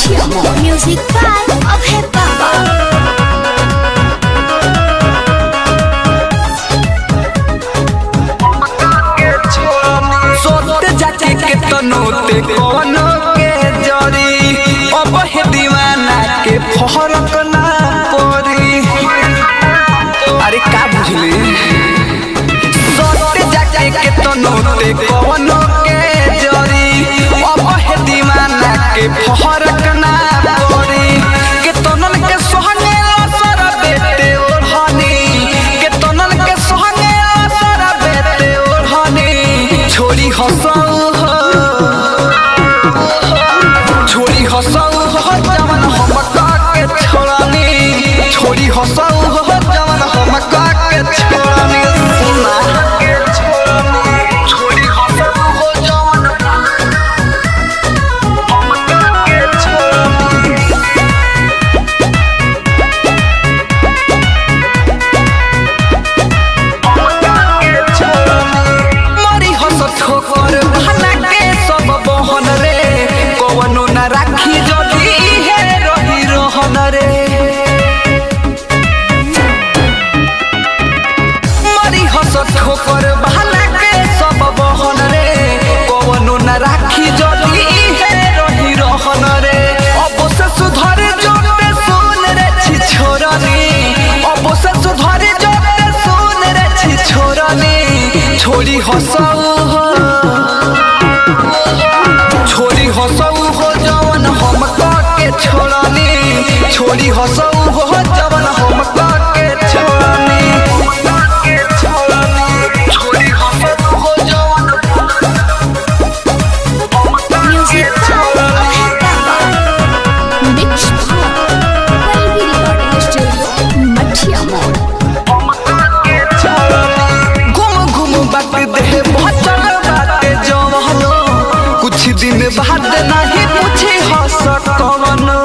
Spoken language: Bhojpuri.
Music by Abhay Baba. सोते जाके के तनोते कोनो के जरी अब हे दीवाना के फरक ना पड़ी। अरे का बुझली सोते जाके के तनोते कोनो के जरी अब हे दीवाना के फरक ना पड़ी। के तनन के सोहने असर बेटे ओढ़नी के तनन के सोहने असर बेटे ओढ़नी छोड़ी हंसाऊ हो छोड़ी हंसाऊ हो जवन हम के छोड़नी छोड़ी हंसाऊ हो जवन हम के छोड़नी सुना के छोड़नी छोड़ी हंसाऊ हो जवन हम के छोड़नी मरी हंस ठोकर भाना के सब बहन रे कवनो न राखी जदी हे रही रहन रे। मरी हंस ठोकर भाना के सब बहन रे कवनो न राखी जदी हे रही रहन रे। अब से सुधर जोते सुन रे छी छोरनी अब से सुधर जोते सुन रे छी छोरनी छोड़ी हंसाऊ हो छोड़ी हंसाऊ हो जवन हम के छोड़नी छोड़ी हंसाऊ हो जवन हम के छोड़नी छोड़ी हंसाऊ हो जवन Music by Abhay Baba. Mixed by Quality Recording Studio, Mathia Mode. घूम घूम बात दे भचल बाते जवनो कुछ दिन बाद नहीं पूछी हंस कवनो।